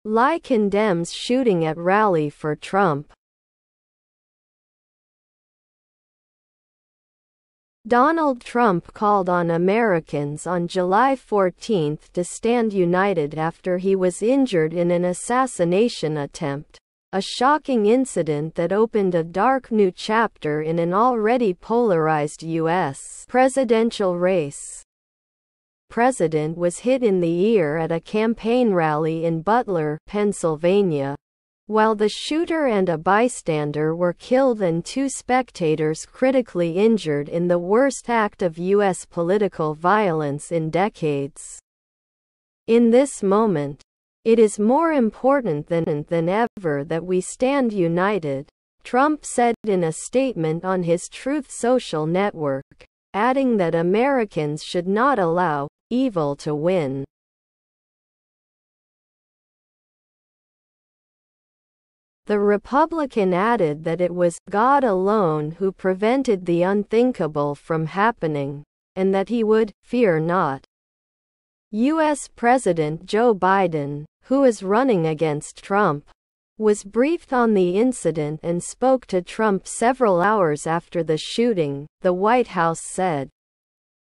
Lie condemns shooting at rally for Trump. Donald Trump called on Americans on July 14 to stand united after he was injured in an assassination attempt, a shocking incident that opened a dark new chapter in an already polarized U.S. presidential race. The president was hit in the ear at a campaign rally in Butler, Pennsylvania, while the shooter and a bystander were killed and 2 spectators critically injured in the worst act of U.S. political violence in decades. In this moment, it is more important than ever that we stand united, Trump said in a statement on his Truth Social network, adding that Americans should not allow evil to win. The Republican added that it was God alone who prevented the unthinkable from happening, and that he would fear not. U.S. President Joe Biden, who is running against Trump, was briefed on the incident and spoke to Trump several hours after the shooting, the White House said.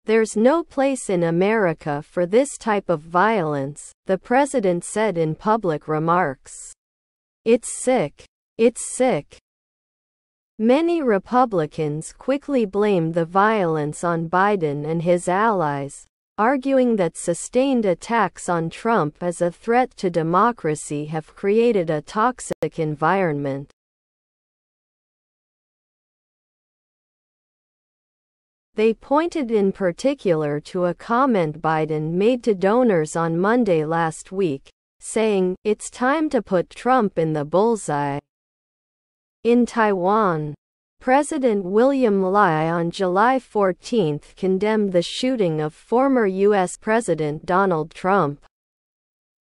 There's no place in America for this type of violence, the president said in public remarks. It's sick. It's sick. Many Republicans quickly blamed the violence on Biden and his allies, arguing that sustained attacks on Trump as a threat to democracy have created a toxic environment. They pointed in particular to a comment Biden made to donors on Monday last week, saying, "It's time to put Trump in the bullseye." In Taiwan, President William Lai on July 14 condemned the shooting of former U.S. President Donald Trump.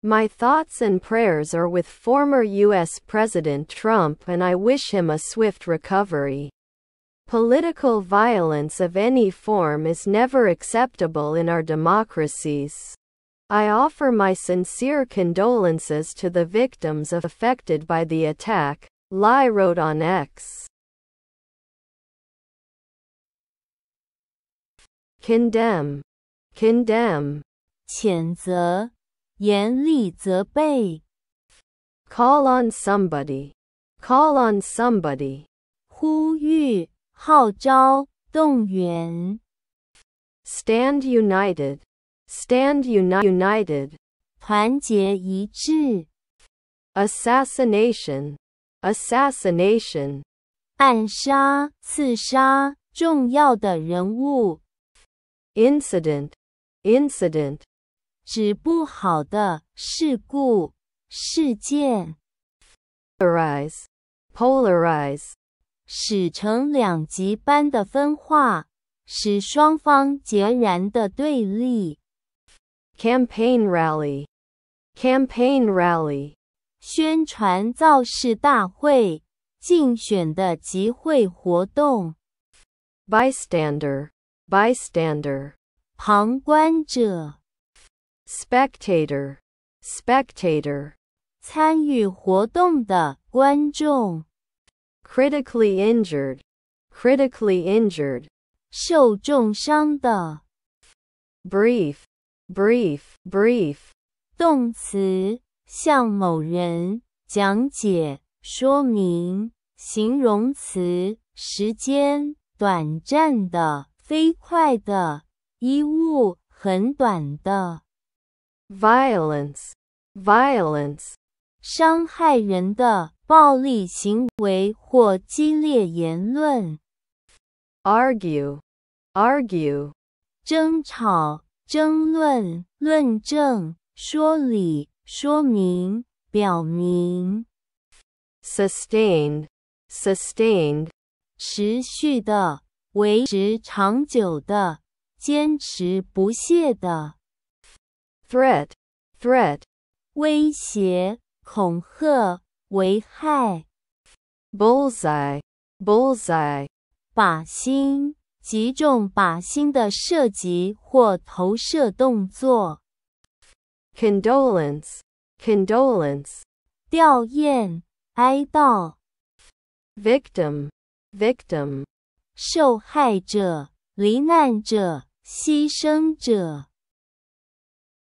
"My thoughts and prayers are with former U.S. President Trump and I wish him a swift recovery. Political violence of any form is never acceptable in our democracies. I offer my sincere condolences to the victims affected by the attack," Lai wrote on X. Condemn. Condemn. 谴责，严厉责备。Call on somebody. Call on somebody. 呼吁，号召，动员。Stand united. Stand united. 团结一致。Assassination. Assassination. 暗杀、刺杀重要的人物。Incident. Incident. 指不好的事故、事件。Polarize. Polarize. 使成两极般的分化，使双方截然的对立。Campaign rally. Campaign rally. 宣传造势大会，竞选的集会活动。Bystander. Bystander. 旁观者。Spectator. Spectator. 参与活动的观众。Critically injured. Critically injured. 受重伤的。Brief. Brief. Brief. 动词，向某人讲解、说明。形容词，时间，短暂的，飞快的，衣物，很短的。Violence. Violence. 伤害人的暴力行为或激烈言论。Argue. Argue. 争吵、争论、论证、说理、说明、表明。Sustained. Sustained. 持续的、维持长久的、坚持不懈的。Threat. Threat. 威胁、恐吓、危害。Bullseye. Bullseye. 靶心，击中靶心的射击或投射动作。Condolence. condolence, 吊唁，哀悼， victim, victim, 受害者，罹难者，牺牲者。